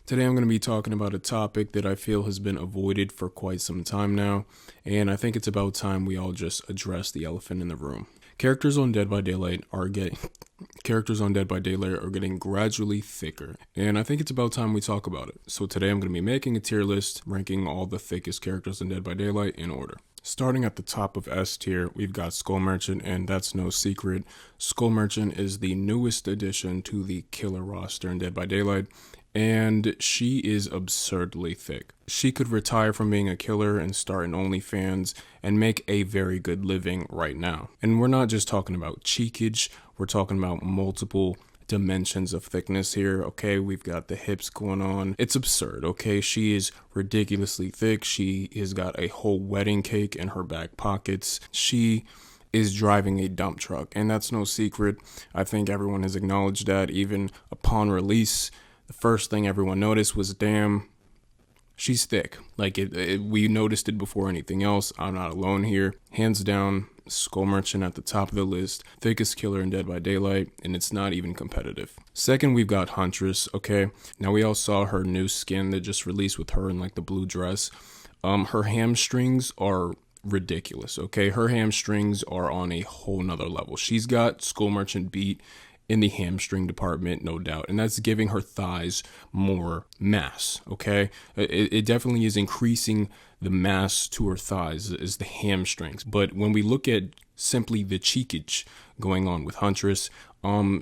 Today I'm going to be talking about a topic that I feel has been avoided for quite some time now, and I think it's about time we all just address the elephant in the room. Characters on Dead by Daylight are getting gradually thicker, and I think it's about time we talk about it. So today I'm going to be making a tier list ranking all the thickest characters in Dead by Daylight in order. Starting at the top of S tier, we've got Skull Merchant, and that's no secret. Skull Merchant is the newest addition to the killer roster in Dead by Daylight, and she is absurdly thick. She could retire from being a killer and start an OnlyFans and make a very good living right now. And we're not just talking about cheekage, we're talking about multiple dimensions of thickness here. Okay, we've got the hips going on. It's absurd. Okay, she is ridiculously thick. She has got a whole wedding cake in her back pockets. She is driving a dump truck, and that's no secret. I think everyone has acknowledged that. Even upon release, the first thing everyone noticed was, damn, she's thick. Like, we noticed it before anything else. I'm not alone here. Hands down, Skull Merchant at the top of the list. Thickest killer in Dead by Daylight, and it's not even competitive. Second, we've got Huntress, okay? Now, we all saw her new skin that just released with her in, like, the blue dress. Her hamstrings are ridiculous, okay? Her hamstrings are on a whole nother level. She's got Skull Merchant beat in the hamstring department, no doubt, and that's giving her thighs more mass, okay? It definitely is increasing the mass to her thighs is the hamstrings. But when we look at simply the cheekage going on with Huntress,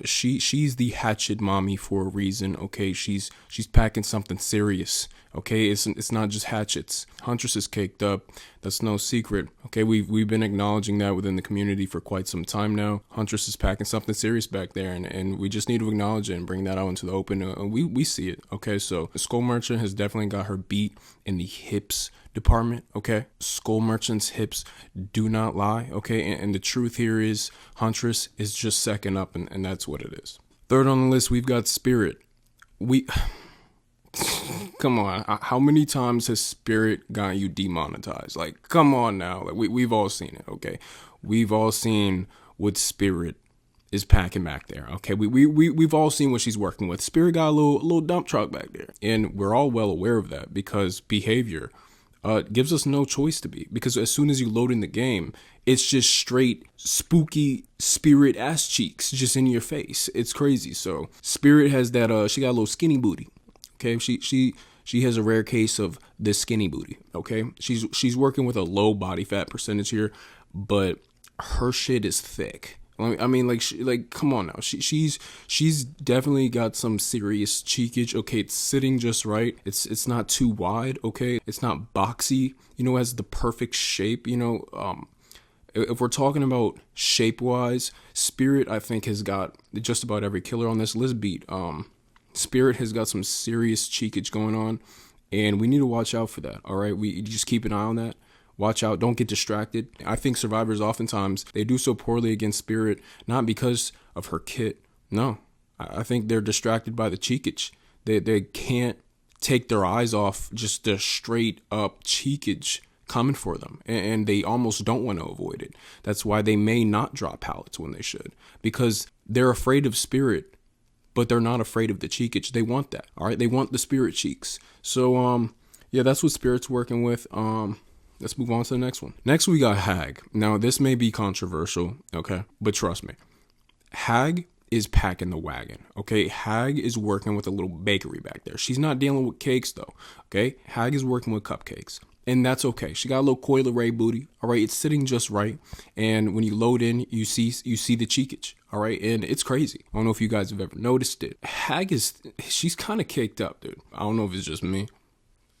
she's the hatchet mommy for a reason, okay? She's packing something serious, okay? It's not just hatchets. Huntress is caked up. That's no secret, okay? We've been acknowledging that within the community for quite some time now. Huntress is packing something serious back there, and we just need to acknowledge it and bring that out into the open. We see it, okay? So Skull Merchant has definitely got her beat in the hips department, okay? Skull Merchant's hips do not lie, okay? And the truth here is Huntress is just second up, and that's what it is. Third on the list, we've got Spirit. Come on, how many times has Spirit gotten you demonetized? Like, come on now. Like, we've all seen it, okay? We've all seen what Spirit is packing back there, okay? We've all seen what she's working with. Spirit got a little dump truck back there, and we're all well aware of that because behavior gives us no choice to be, because as soon as you load in the game, it's just straight spooky Spirit ass cheeks just in your face. It's crazy. So Spirit has that she got a little skinny booty, okay? She has a rare case of this skinny booty, okay? She's working with a low body fat percentage here, but her shit is thick. I mean, like, come on now. She's definitely got some serious cheekage. Okay, it's sitting just right. It's not too wide. Okay, it's not boxy. You know, it has the perfect shape. You know, if we're talking about shape wise, Spirit I think has got just about every killer on this list beat. Spirit has got some serious cheekage going on, and we need to watch out for that. All right, we just keep an eye on that. Watch out, don't get distracted. I think survivors oftentimes, they do so poorly against Spirit, not because of her kit. No, I think they're distracted by the cheekage. They can't take their eyes off just the straight up cheekage coming for them. And they almost don't want to avoid it. That's why they may not drop pallets when they should. Because they're afraid of Spirit, but they're not afraid of the cheekage. They want that, all right? They want the Spirit cheeks. So, yeah, that's what Spirit's working with. Let's move on to the next one. Next, we got Hag. Now, this may be controversial, okay? But trust me, Hag is packing the wagon, okay? Hag is working with a little bakery back there. She's not dealing with cakes, though, okay? Hag is working with cupcakes, and that's okay. She got a little Coil Ray booty, all right? It's sitting just right, and when you load in, you see the cheekage, all right? And it's crazy. I don't know if you guys have ever noticed it. Hag she's kind of caked up, dude. I don't know if it's just me,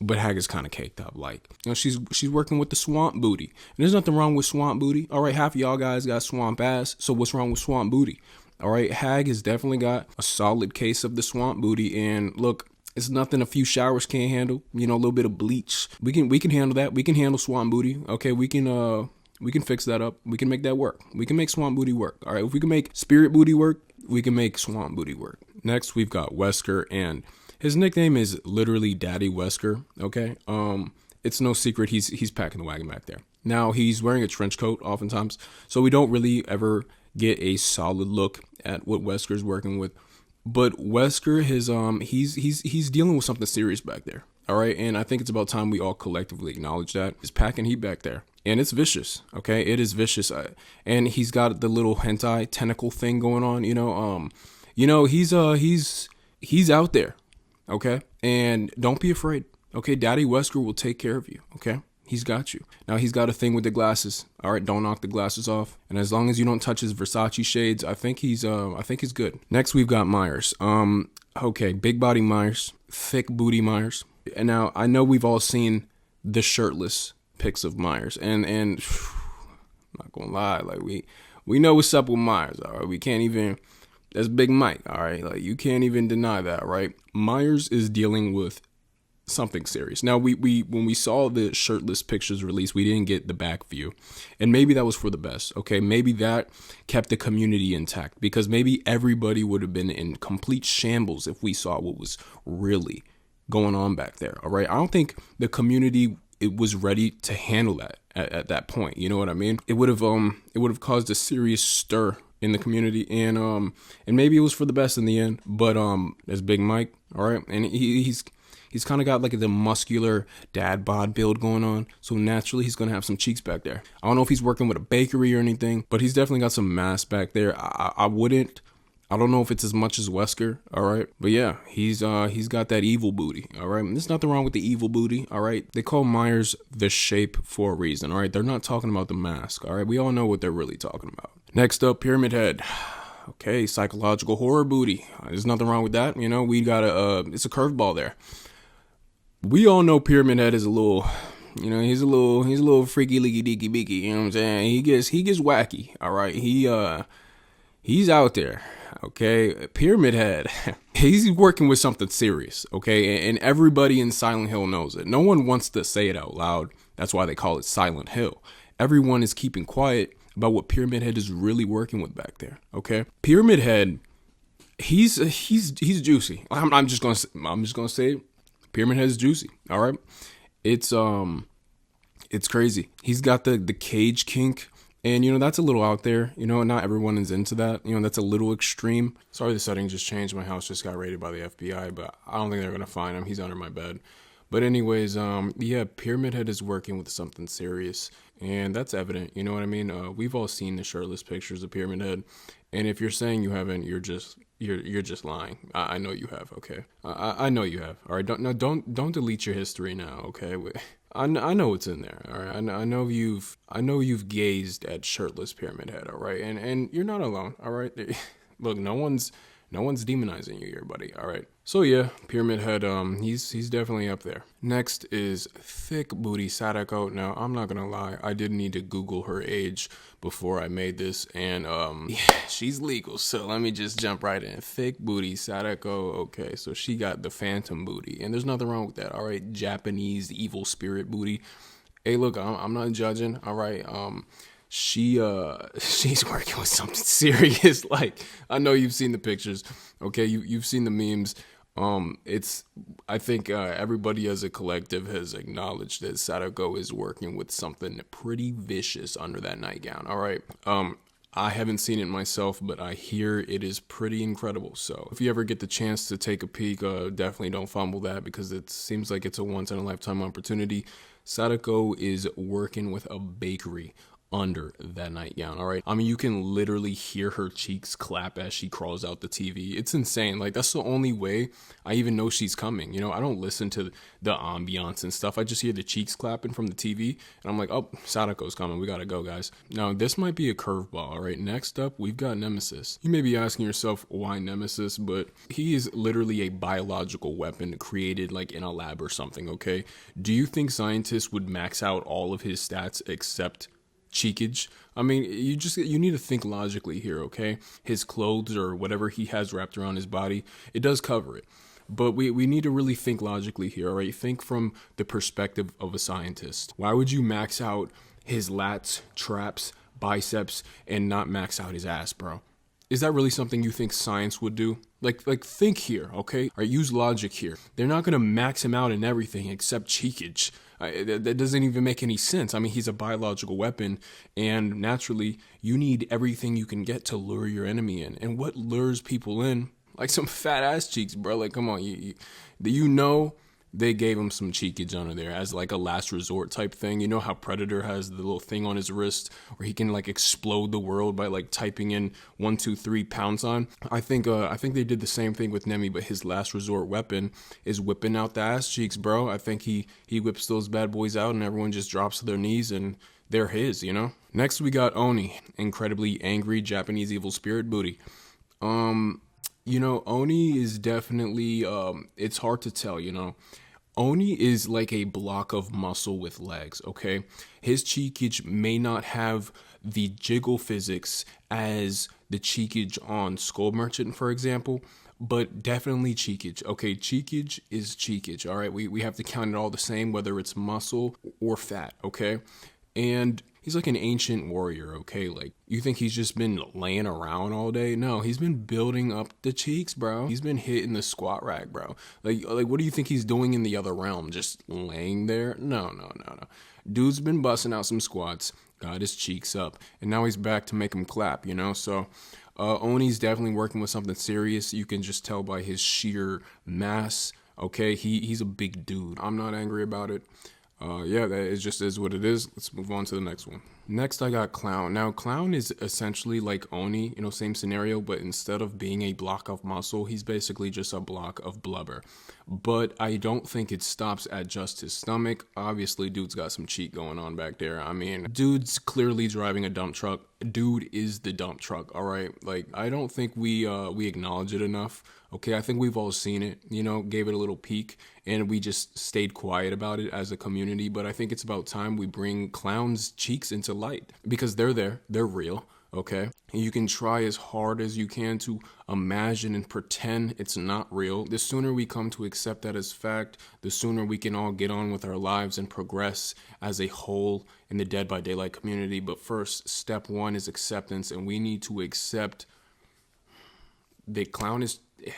but Hag is kind of caked up. Like, you know, she's working with the swamp booty. And there's nothing wrong with swamp booty. All right, half of y'all guys got swamp ass, so what's wrong with swamp booty? All right, Hag has definitely got a solid case of the swamp booty. And look, it's nothing a few showers can't handle. You know, a little bit of bleach. We can handle that. We can handle swamp booty. Okay, we can fix that up. We can make that work. We can make swamp booty work. All right, if we can make Spirit booty work, we can make swamp booty work. Next, we've got Wesker, and his nickname is literally Daddy Wesker, okay? It's no secret he's packing the wagon back there. Now, he's wearing a trench coat oftentimes, so we don't really ever get a solid look at what Wesker's working with. But Wesker, he's dealing with something serious back there. All right, and I think it's about time we all collectively acknowledge that. He's packing heat back there, and it's vicious. Okay, it is vicious, and he's got the little hentai tentacle thing going on. He's out there. Okay, and don't be afraid. Okay, Daddy Wesker will take care of you. Okay, he's got you. Now he's got a thing with the glasses. All right, don't knock the glasses off. And as long as you don't touch his Versace shades, I think he's good. Next we've got Myers. Okay, big body Myers, thick booty Myers. And now I know we've all seen the shirtless pics of Myers, and I'm not gonna lie, like we know what's up with Myers. All right, we can't even. That's Big Mike. All right, like you can't even deny that, right? Myers is dealing with something serious. Now we when we saw the shirtless pictures released, we didn't get the back view, and maybe that was for the best. Okay, maybe that kept the community intact, because maybe everybody would have been in complete shambles if we saw what was really going on back there. All right, I don't think the community was ready to handle that at that point. You know what I mean? It would have caused a serious stir in the community, and maybe it was for the best in the end. But there's Big Mike. All right, and he's kind of got like the muscular dad bod build going on, so naturally he's gonna have some cheeks back there. I don't know if he's working with a bakery or anything, but he's definitely got some mass back there. I don't know if it's as much as Wesker, all right? But yeah, he's got that evil booty, all right? And there's nothing wrong with the evil booty, all right? They call Myers the shape for a reason, all right? They're not talking about the mask, all right? We all know what they're really talking about. Next up, Pyramid Head. Okay, psychological horror booty. There's nothing wrong with that, we got it's a curveball there. We all know Pyramid Head is a little... he's a little freaky leaky deaky beaky, you know what I'm saying? He gets wacky, all right? He's out there. Okay, Pyramid Head, he's working with something serious, okay, and everybody in Silent Hill knows it. No one wants to say it out loud. That's why they call it Silent Hill. Everyone is keeping quiet about what Pyramid Head is really working with back there, okay? Pyramid Head, he's juicy. I'm just gonna say it. Pyramid Head is juicy, all right? It's crazy. He's got the cage kink. And, that's a little out there, not everyone is into that. That's a little extreme. Sorry, the settings just changed. My house just got raided by the FBI, but I don't think they're going to find him. He's under my bed. But anyways, yeah, Pyramid Head is working with something serious, and that's evident. You know what I mean? We've all seen the shirtless pictures of Pyramid Head. And if you're saying you haven't, you're just lying. I know you have, okay? I know you have. All right, don't delete your history now, okay? I know it's in there, all right? I know you've gazed at shirtless Pyramid Head, all right? And you're not alone, all right? Look, no one's demonizing you here, buddy, all right? So yeah, Pyramid Head, he's definitely up there. Next is thick booty Sadako. Now, I'm not gonna lie, I did need to Google her age before I made this, and yeah, she's legal, so let me just jump right in. Thick booty Sadako. Okay, so she got the phantom booty, and there's nothing wrong with that, all right? Japanese evil spirit booty. Hey, look, I'm not judging, all right? She's working with something serious. Like, I know you've seen the pictures, okay? You've seen the memes. I think everybody as a collective has acknowledged that Sadako is working with something pretty vicious under that nightgown, all right? I haven't seen it myself, but I hear it is pretty incredible. So if you ever get the chance to take a peek, definitely don't fumble that, because it seems like it's a once-in-a-lifetime opportunity. Sadako is working with a bakery under that nightgown, all right? I mean, you can literally hear her cheeks clap as she crawls out the TV. It's insane. Like, that's the only way I even know she's coming. I don't listen to the ambiance and stuff. I just hear the cheeks clapping from the TV, and I'm like, oh, Sadako's coming. We gotta go, guys. Now, this might be a curveball, all right? Next up, we've got Nemesis. You may be asking yourself, why Nemesis? But he is literally a biological weapon created, like, in a lab or something, okay? Do you think scientists would max out all of his stats except cheekage? I mean, you need to think logically here, okay? His clothes or whatever he has wrapped around his body, it does cover it. But we need to really think logically here, all right? Think from the perspective of a scientist. Why would you max out his lats, traps, biceps, and not max out his ass, bro? Is that really something you think science would do? Like think here, okay? All right, use logic here. They're not gonna max him out in everything except cheekage. That doesn't even make any sense. I mean, he's a biological weapon, and naturally, you need everything you can get to lure your enemy in. And what lures people in? like some fat ass cheeks, bro. Like, come on, you know they gave him some cheekage under there as like a last resort type thing. You know how Predator has the little thing on his wrist where he can like explode the world by like typing in 123 pound sign. I think they did the same thing with Nemi, but his last resort weapon is whipping out the ass cheeks, bro. I think he whips those bad boys out and everyone just drops to their knees and they're his, you know? Next we got Oni, incredibly angry Japanese evil spirit booty. You know, Oni is definitely, it's hard to tell, you know. Oni is like a block of muscle with legs, okay? His cheekage may not have the jiggle physics as the cheekage on Skull Merchant, for example, but definitely cheekage. Okay, cheekage is cheekage, all right? We have to count it all the same, whether it's muscle or fat, okay? And he's like an ancient warrior, okay? Like, you think he's just been laying around all day? No, he's been building up the cheeks, bro. He's been hitting the squat rack, bro. Like what do you think he's doing in the other realm? Just laying there? No. Dude's been busting out some squats, got his cheeks up, and now he's back to make him clap, you know? So, Oni's definitely working with something serious. You can just tell by his sheer mass, okay? He's a big dude. I'm not angry about it. Yeah, that is just is what it is. Let's move on to the next one. Next, I got Clown. Now, Clown is essentially like Oni, you know, same scenario, but instead of being a block of muscle, he's basically just a block of blubber. But I don't think it stops at just his stomach. Obviously, dude's got some cheek going on back there. I mean, dude's clearly driving a dump truck. Dude is the dump truck, all right? Like, I don't think we acknowledge it enough. Okay, I think we've all seen it, you know, gave it a little peek, and we just stayed quiet about it as a community. But I think it's about time we bring Clown's cheeks into light because they're there, they're real, okay? And you can try as hard as you can to imagine and pretend it's not real. The sooner we come to accept that as fact, the sooner we can all get on with our lives and progress as a whole in the Dead by Daylight community. But first, step one is acceptance, and we need to accept that Clown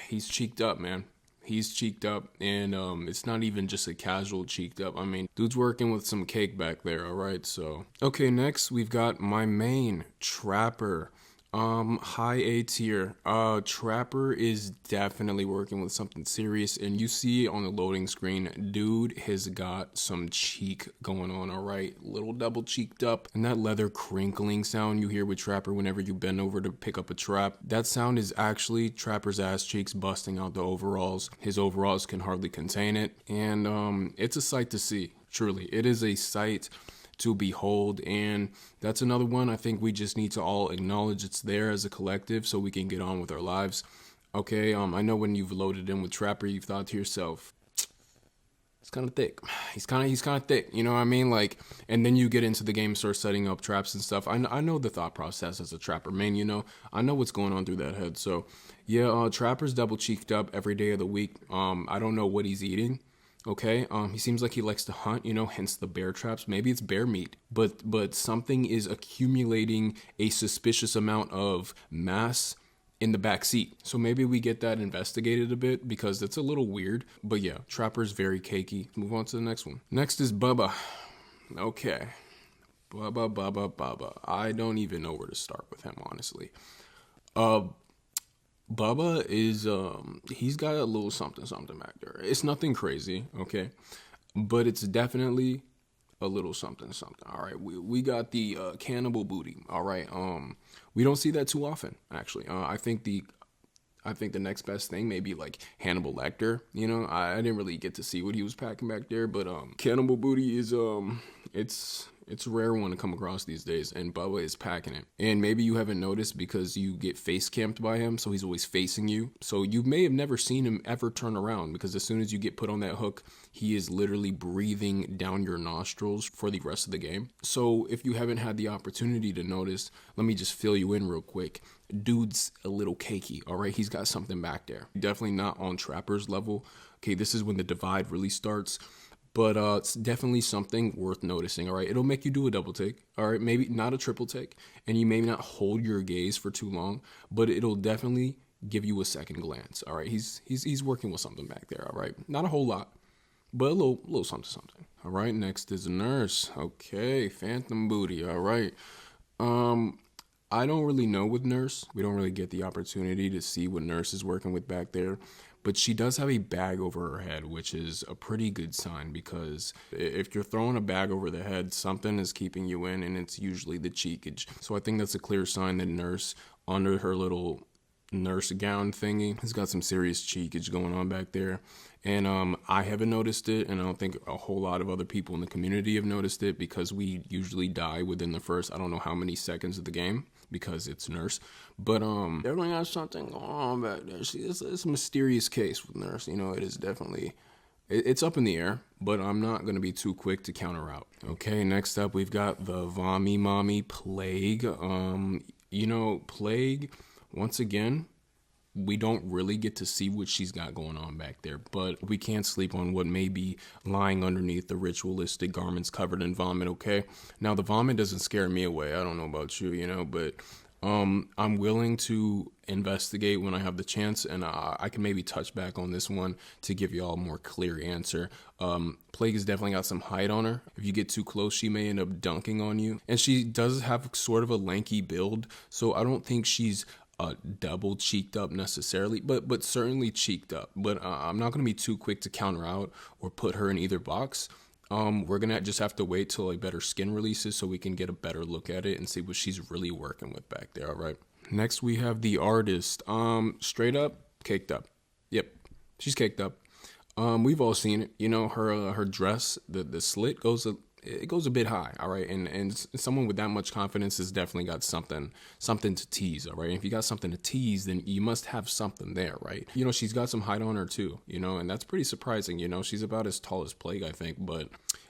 he's cheeked up, man. He's cheeked up, and it's not even just a casual cheeked up. I mean, dude's working with some cake back there, all right? So, okay, next we've got my main, Trapper. High A tier. Trapper is definitely working with something serious, and you see on the loading screen, dude has got some cheek going on, all right? Little double cheeked up, and that leather crinkling sound you hear with Trapper whenever you bend over to pick up a trap, that sound is actually Trapper's ass cheeks busting out the overalls. His overalls can hardly contain it, and it's a sight to see. Truly, it is a sight to behold, and that's another one I think we just need to all acknowledge it's there as a collective so we can get on with our lives. Okay, I know when you've loaded in with Trapper, you've thought to yourself, it's kind of thick. He's kind of thick, you know what I mean? Like, and then you get into the game, start setting up traps and stuff. I know the thought process as a Trapper main, you know. I know what's going on through that head. So, yeah, Trapper's double cheeked up every day of the week. I don't know what he's eating. Okay, he seems like he likes to hunt, you know, hence the bear traps. Maybe it's bear meat, but something is accumulating a suspicious amount of mass in the back seat. So maybe we get that investigated a bit because it's a little weird. But yeah, Trapper's very cakey. Move on to the next one. Next is Bubba. Okay, Bubba. I don't even know where to start with him, honestly. Bubba is, he's got a little something back there. It's nothing crazy, okay? But it's definitely a little something. All right, we got the cannibal booty, all right? We don't see that too often, actually. I think the next best thing may be like Hannibal Lecter, you know? I didn't really get to see what he was packing back there, but cannibal booty is, it's a rare one to come across these days, and Bubba is packing it. And maybe you haven't noticed because you get face camped by him, so he's always facing you. So you may have never seen him ever turn around because as soon as you get put on that hook, he is literally breathing down your nostrils for the rest of the game. So if you haven't had the opportunity to notice, let me just fill you in real quick. Dude's a little cakey, all right? He's got something back there. Definitely not on Trapper's level. Okay, this is when the divide really starts. But it's definitely something worth noticing, all right? It'll make you do a double take, all right? Maybe not a triple take, and you may not hold your gaze for too long, but it'll definitely give you a second glance, all right? He's working with something back there, all right? Not a whole lot, but a little something. All right, next is a nurse. Okay, Phantom Booty, all right. I don't really know with Nurse. We don't really get the opportunity to see what Nurse is working with back there. But she does have a bag over her head, which is a pretty good sign, because if you're throwing a bag over the head, something is keeping you in, and it's usually the cheekage. So I think that's a clear sign that Nurse, under her little nurse gown thingy, has got some serious cheekage going on back there. And I haven't noticed it, and I don't think a whole lot of other people in the community have noticed it, because we usually die within the first, I don't know how many seconds of the game, because it's Nurse. But definitely got something going on back there. See, it's a mysterious case with Nurse. You know, it is definitely, it's up in the air, but I'm not going to be too quick to counter out. Okay, next up we've got the Vommy Mommy Plague. You know, Plague, once again, we don't really get to see what she's got going on back there, but we can't sleep on what may be lying underneath the ritualistic garments covered in vomit, okay? Now, the vomit doesn't scare me away. I don't know about you, you know, but I'm willing to investigate when I have the chance, and I can maybe touch back on this one to give you all a more clear answer. Plague has definitely got some height on her. If you get too close, she may end up dunking on you. And she does have sort of a lanky build, so I don't think she's double cheeked up necessarily, but certainly cheeked up. But I'm not going to be too quick to counter out or put her in either box. We're going to just have to wait till like better skin releases so we can get a better look at it and see what she's really working with back there. All right. Next, we have the artist. Straight up, caked up. Yep, she's caked up. We've all seen it. You know, her dress, the slit goes a bit high, all right, and someone with that much confidence has definitely got something to tease, all right. And if you got something to tease, then you must have something there, right? You know, she's got some height on her too, you know, and that's pretty surprising. You know, she's about as tall as Plague, I think,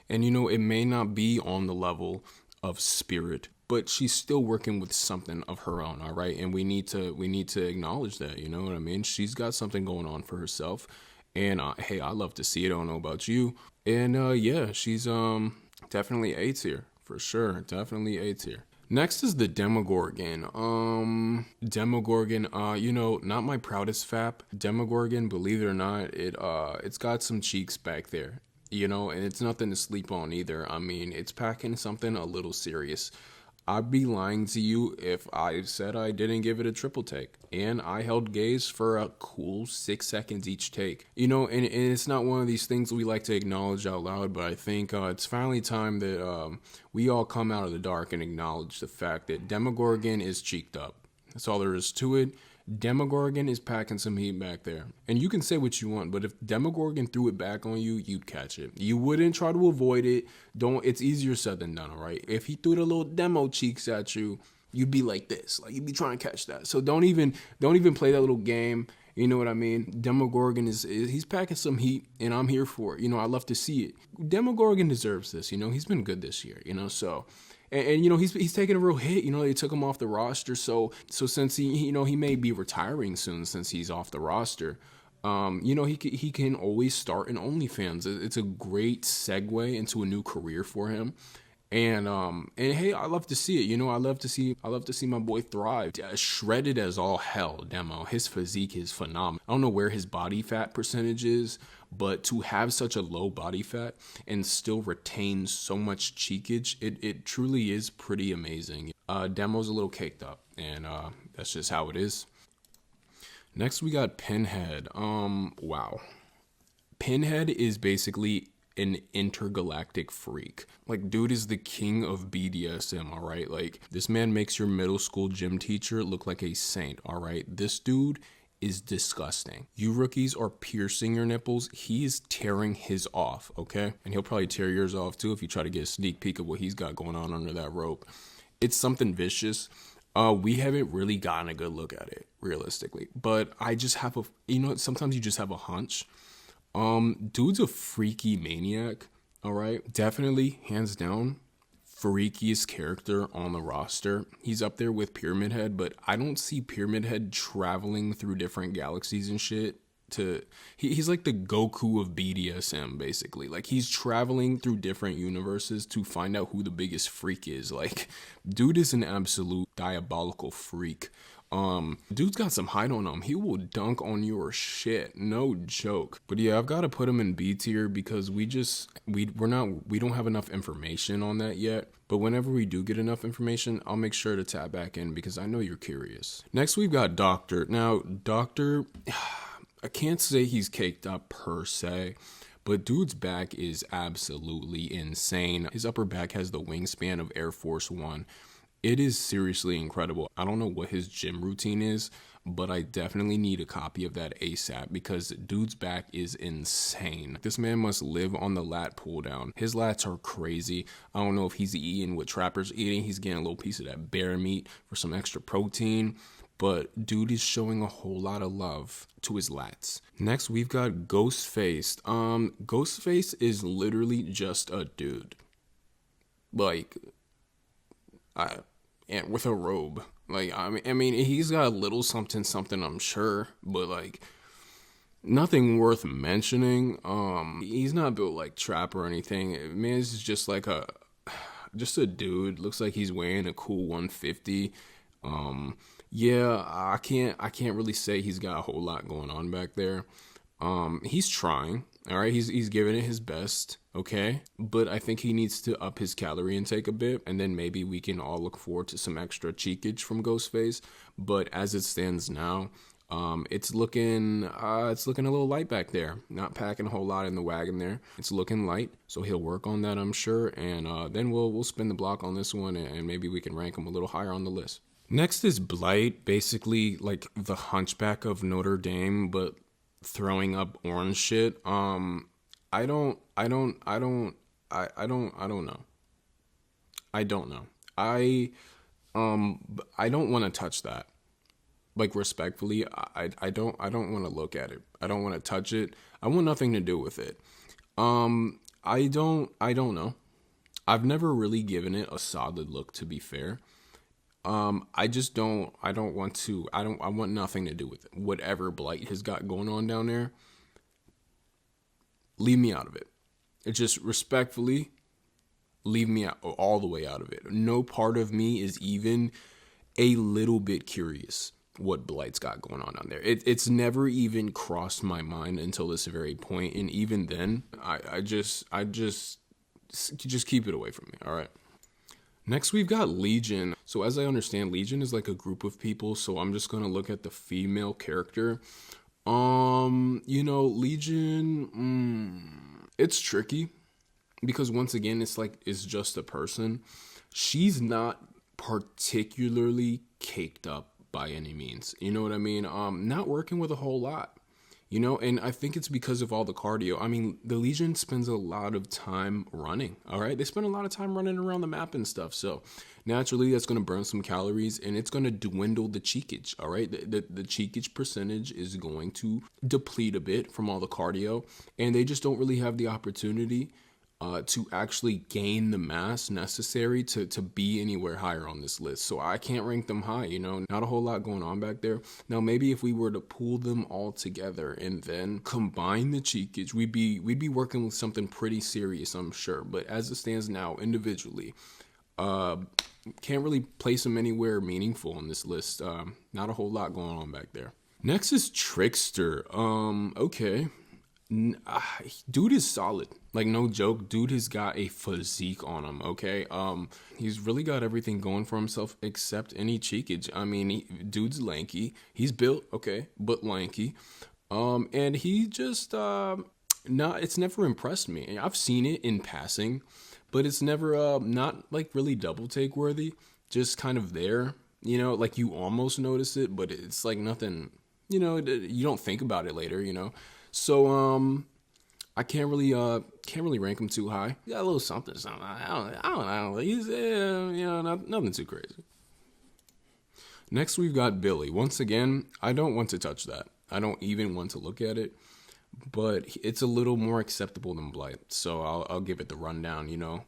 and you know, it may not be on the level of Spirit, but she's still working with something of her own, all right. And we need to acknowledge that, you know what I mean? She's got something going on for herself, and hey, I love to see it. I don't know about you, and yeah, she's definitely A tier, for sure. Definitely A tier. Next is the Demogorgon. Demogorgon, you know, not my proudest fap. Demogorgon, believe it or not, it's got some cheeks back there, you know, and it's nothing to sleep on either. I mean, it's packing something a little serious. I'd be lying to you if I said I didn't give it a triple take. And I held gaze for a cool 6 seconds each take. You know, and it's not one of these things we like to acknowledge out loud, but I think it's finally time that we all come out of the dark and acknowledge the fact that Demogorgon is cheeked up. That's all there is to it. Demogorgon is packing some heat back there. And you can say what you want, but if Demogorgon threw it back on you, you'd catch it. You wouldn't try to avoid it. It's easier said than done, all right? If he threw the little demo cheeks at you, you'd be like this. Like, you'd be trying to catch that. So don't even play that little game. You know what I mean? Demogorgon he's packing some heat, and I'm here for it. You know, I love to see it. Demogorgon deserves this. You know, he's been good this year, you know, so... And you know, he's taking a real hit. You know, they took him off the roster. So since he may be retiring soon, since he's off the roster, you know, he can always start in OnlyFans. It's a great segue into a new career for him. And hey, I love to see it. You know, I love to see my boy thrive. Shredded as all hell, Demo. His physique is phenomenal. I don't know where his body fat percentage is, but to have such a low body fat and still retain so much cheekage, it truly is pretty amazing. Demo's a little caked up, and that's just how it is. Next, we got Pinhead. Wow. Pinhead is basically an intergalactic freak. Like, dude is the king of BDSM, all right? Like, this man makes your middle school gym teacher look like a saint, all right? This dude is disgusting. You rookies are piercing your nipples. He is tearing his off, okay? And he'll probably tear yours off too if you try to get a sneak peek of what he's got going on under that rope. It's something vicious. We haven't really gotten a good look at it, realistically. But I just have sometimes you just have a hunch. Dude's a freaky maniac, all right? Definitely, hands down, freakiest character on the roster. He's up there with Pyramid Head, but I don't see Pyramid Head traveling through different galaxies and shit. He's like the Goku of BDSM, basically. Like, he's traveling through different universes to find out who the biggest freak is. Like, dude is an absolute diabolical freak. Dude's got some height on him. He will dunk on your shit. No joke. But yeah, I've got to put him in B tier because we don't have enough information on that yet. But whenever we do get enough information, I'll make sure to tap back in because I know you're curious. Next, we've got Doctor. Now, Doctor, I can't say he's caked up per se, but dude's back is absolutely insane. His upper back has the wingspan of Air Force One. It is seriously incredible. I don't know what his gym routine is, but I definitely need a copy of that ASAP because dude's back is insane. This man must live on the lat pull down. His lats are crazy. I don't know if he's eating what Trapper's eating. He's getting a little piece of that bear meat for some extra protein. But dude is showing a whole lot of love to his lats. Next, we've got Ghostface. Ghostface is literally just a dude. Like, and with a robe. Like, I mean, he's got a little something, I'm sure, but like, nothing worth mentioning. He's not built like Trap or anything. Man, this is just like just a dude. Looks like he's weighing a cool 150. Yeah, I can't really say he's got a whole lot going on back there. He's trying. All right, he's giving it his best, okay? But I think he needs to up his calorie intake a bit, and then maybe we can all look forward to some extra cheekage from Ghostface. But as it stands now, it's looking a little light back there. Not packing a whole lot in the wagon there. It's looking light, so he'll work on that, I'm sure. And then we'll spin the block on this one, and maybe we can rank him a little higher on the list. Next is Blight, basically like the Hunchback of Notre Dame, but throwing up orange shit. I don't know. I don't know. I don't want to touch that. Like, respectfully, I don't want to look at it. I don't want to touch it. I want nothing to do with it. I don't know. I've never really given it a solid look, to be fair. I want nothing to do with it. Whatever Blight has got going on down there, leave me out of it. It just respectfully, leave me out, all the way out of it. No part of me is even a little bit curious what Blight's got going on down there. It's never even crossed my mind until this very point, and even then, I just keep it away from me. All right. Next, we've got Legion. So as I understand, Legion is like a group of people. So I'm just going to look at the female character. Legion, it's tricky because once again, it's just a person. She's not particularly caked up by any means. You know what I mean? Not working with a whole lot. You know, and I think it's because of all the cardio. I mean, the Legion spends a lot of time running, all right? They spend a lot of time running around the map and stuff. So naturally, that's going to burn some calories, and it's going to dwindle the cheekage, all right? The cheekage percentage is going to deplete a bit from all the cardio, and they just don't really have the opportunity to actually gain the mass necessary to be anywhere higher on this list. So I can't rank them high, you know, not a whole lot going on back there. Now, maybe if we were to pull them all together and then combine the cheekage, we'd be working with something pretty serious, I'm sure. But as it stands now, individually, can't really place them anywhere meaningful on this list. Not a whole lot going on back there. Next is Trickster. Okay. Dude is solid. Like, no joke, dude has got a physique on him, okay? He's really got everything going for himself except any cheekage. I mean, dude's lanky. He's built, okay, but lanky. And he just, it's never impressed me. I've seen it in passing, but it's never, not, like, really double take worthy. Just kind of there, you know? Like, you almost notice it, but it's, like, nothing, you know, you don't think about it later, you know? So, I can't really rank him too high. He got a little something. I don't know. He's, nothing too crazy. Next, we've got Billy. Once again, I don't want to touch that. I don't even want to look at it, but it's a little more acceptable than Blight. So I'll give it the rundown, you know.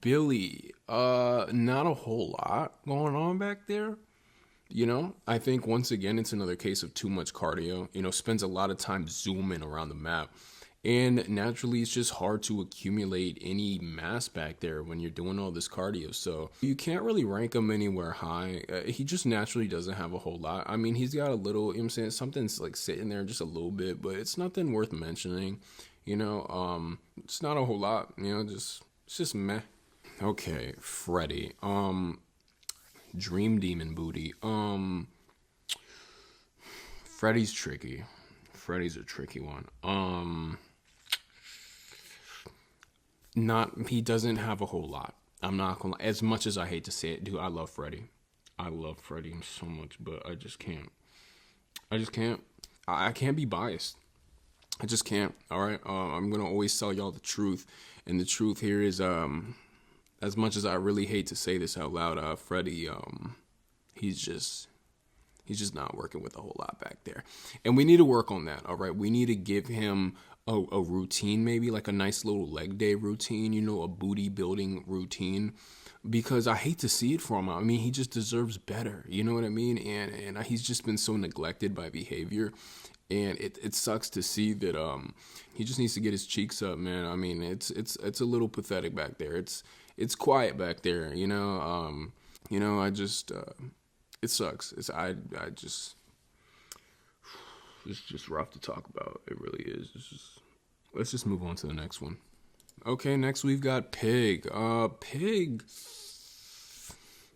Billy, not a whole lot going on back there. You know, I think once again, it's another case of too much cardio, you know, spends a lot of time zooming around the map. And naturally, it's just hard to accumulate any mass back there when you're doing all this cardio. So you can't really rank him anywhere high. He just naturally doesn't have a whole lot. I mean, he's got a little, you know what I'm saying? Something's like sitting there just a little bit, but it's nothing worth mentioning. It's not a whole lot, it's just meh. Okay, Freddy. Dream Demon Booty. Freddy's tricky. Freddy's a tricky one. He doesn't have a whole lot. I'm not gonna lie. As much as I hate to say it, dude, I love Freddy. I love Freddy so much, but I just can't. I can't be biased. I just can't. All right. I'm gonna always tell y'all the truth, and the truth here is, as much as I really hate to say this out loud, Freddy, he's just not working with a whole lot back there, and we need to work on that. All right. We need to give him a routine, maybe like a nice little leg day routine, a booty building routine, because I hate to see it from him. I mean, he just deserves better. You know what I mean? And he's just been so neglected by behavior. And it sucks to see that he just needs to get his cheeks up, man. I mean, it's a little pathetic back there. It's quiet back there, I just it sucks. It's just rough to talk about. It really is. Let's just move on to the next one. Okay, next we've got Pig. Pig.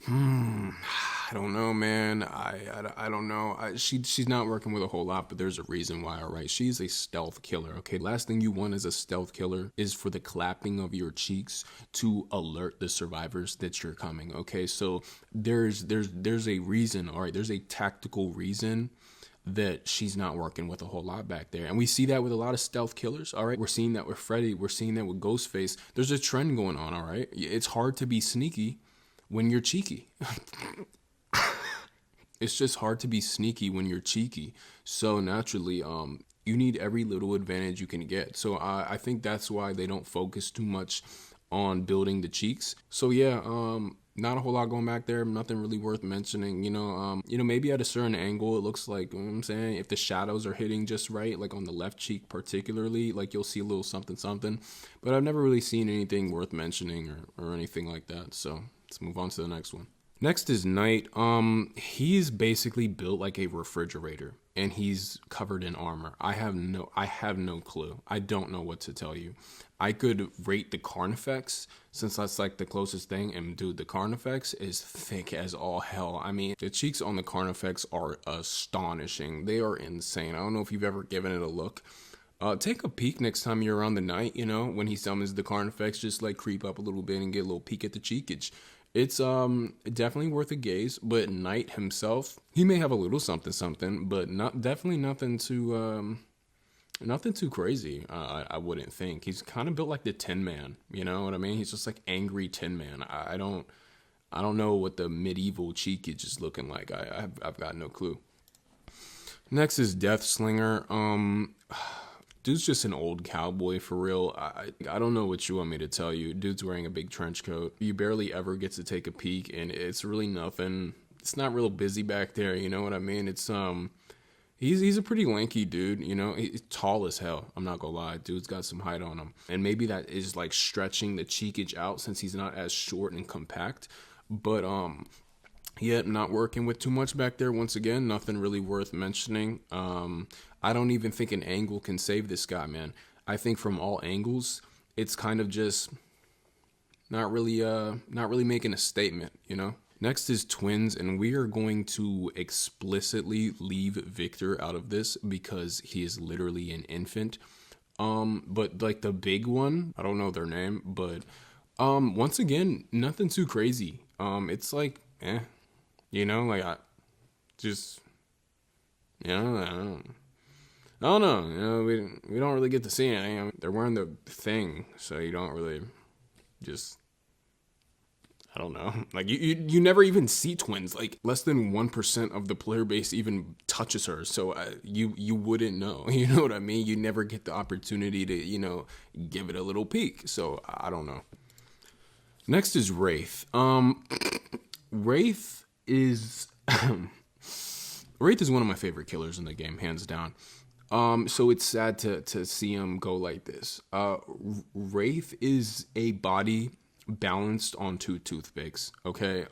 I don't know, man. I don't know. She's not working with a whole lot, but there's a reason why, all right? She's a stealth killer, okay? Last thing you want as a stealth killer is for the clapping of your cheeks to alert the survivors that you're coming, okay? So there's a reason, all right? There's a tactical reason that she's not working with a whole lot back there. And we see that with a lot of stealth killers, all right? We're seeing that with Freddy. We're seeing that with Ghostface. There's a trend going on, all right? It's hard to be sneaky when you're cheeky. It's just hard to be sneaky when you're cheeky. So naturally, you need every little advantage you can get. So I think that's why they don't focus too much on building the cheeks. So yeah, not a whole lot going back there. Nothing really worth mentioning. Maybe at a certain angle, it looks like, you know what I'm saying, if the shadows are hitting just right, like on the left cheek particularly, like you'll see a little something. But I've never really seen anything worth mentioning or anything like that. So let's move on to the next one. Next is Knight. He's basically built like a refrigerator, and he's covered in armor. I have no clue. I don't know what to tell you. I could rate the Carnifex, since that's like the closest thing, and dude, the Carnifex is thick as all hell. I mean, the cheeks on the Carnifex are astonishing. They are insane. I don't know if you've ever given it a look. Take a peek next time you're around the Knight, when he summons the Carnifex, just like creep up a little bit and get a little peek at the cheekage. It's definitely worth a gaze, but Knight himself, he may have a little something, but definitely nothing too crazy. I wouldn't think. He's kind of built like the Tin Man, you know what I mean? He's just like angry Tin Man. I don't know what the medieval cheekage is looking like. I've got no clue. Next is Deathslinger. Dude's just an old cowboy for real. I don't know what you want me to tell you. Dude's wearing a big trench coat. You barely ever get to take a peek, and it's really nothing. It's not real busy back there, you know what I mean? It's he's a pretty lanky dude, He's tall as hell. I'm not gonna lie. Dude's got some height on him. And maybe that is like stretching the cheekage out since he's not as short and compact. But yeah, not working with too much back there. Once again, nothing really worth mentioning. I don't even think an angle can save this guy, man. I think from all angles, it's kind of just not really making a statement, Next is Twins, and we are going to explicitly leave Victor out of this because he is literally an infant. But like the big one, I don't know their name, but once again, nothing too crazy. It's like, I just, I don't know. We don't really get to see anything. I mean, they're wearing the thing, so you don't really just, I don't know. Like you never even see Twins. Like less than 1% of the player base even touches her, so you wouldn't know. You know what I mean? You never get the opportunity to give it a little peek. So I don't know. Next is Wraith. Wraith is Wraith is one of my favorite killers in the game, hands down. So it's sad to see him go like this. Wraith is a body balanced on two toothpicks, okay?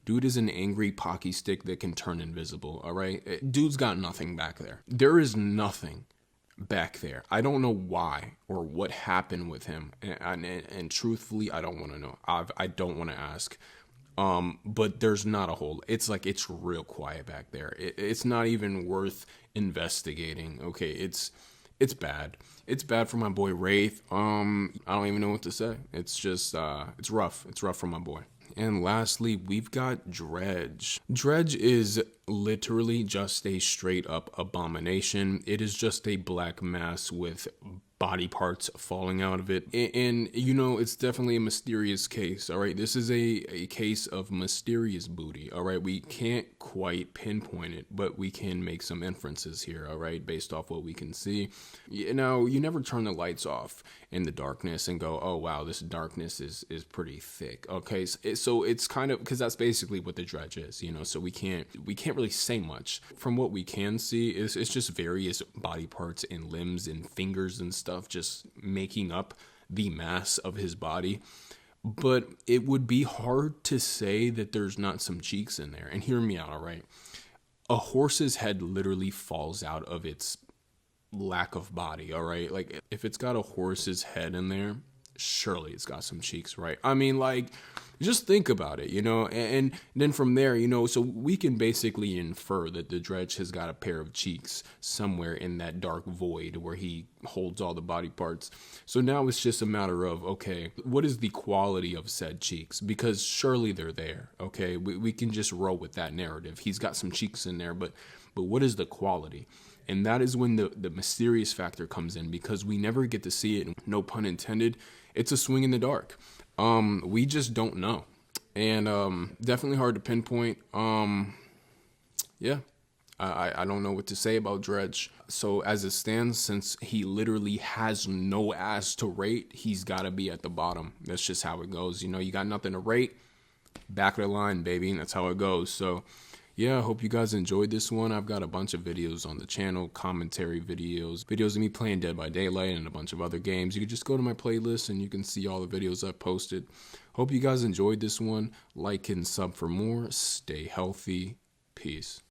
Dude is an angry pocky stick that can turn invisible, all right? Dude's got nothing back there. There is nothing back there. I don't know why or what happened with him, and truthfully, I don't want to know. I don't want to ask. But there's not a whole. It's like it's real quiet back there. It's not even worth investigating. Okay, it's bad. It's bad for my boy Wraith. I don't even know what to say. It's just it's rough. It's rough for my boy. And lastly, we've got Dredge. Dredge is literally just a straight up abomination. It is just a black mass with body parts falling out of it. And you know, it's definitely a mysterious case, all right? This is a case of mysterious booty, all right? We can't quite pinpoint it, but we can make some inferences here, all right, based off what we can see. You know, you never turn the lights off in the darkness and go, oh, wow, this darkness is pretty thick, okay? So it's kind of, because that's basically what the Dredge is, you know, so we can't really say much. From what we can see, it's just various body parts and limbs and fingers and stuff just making up the mass of his body. But it would be hard to say that there's not some cheeks in there. And hear me out, all right? A horse's head literally falls out of its lack of body, all right? Like, if it's got a horse's head in there, surely it's got some cheeks, right? I mean, like, just think about it, you know, and then from there, you know, so we can basically infer that the Dredge has got a pair of cheeks somewhere in that dark void where he holds all the body parts. So now it's just a matter of, okay, what is the quality of said cheeks? Because surely they're there, okay? We can just roll with that narrative. He's got some cheeks in there, but what is the quality? And that is when the mysterious factor comes in, because we never get to see it. No pun intended. It's a swing in the dark. We just don't know. And definitely hard to pinpoint. Yeah, I don't know what to say about Dredge. So as it stands, since he literally has no ass to rate, he's got to be at the bottom. That's just how it goes. You know, you got nothing to rate, back of the line, baby. That's how it goes. So yeah, I hope you guys enjoyed this one. I've got a bunch of videos on the channel, commentary videos of me playing Dead by Daylight and a bunch of other games. You can just go to my playlist and you can see all the videos I've posted. Hope you guys enjoyed this one. Like and sub for more. Stay healthy. Peace.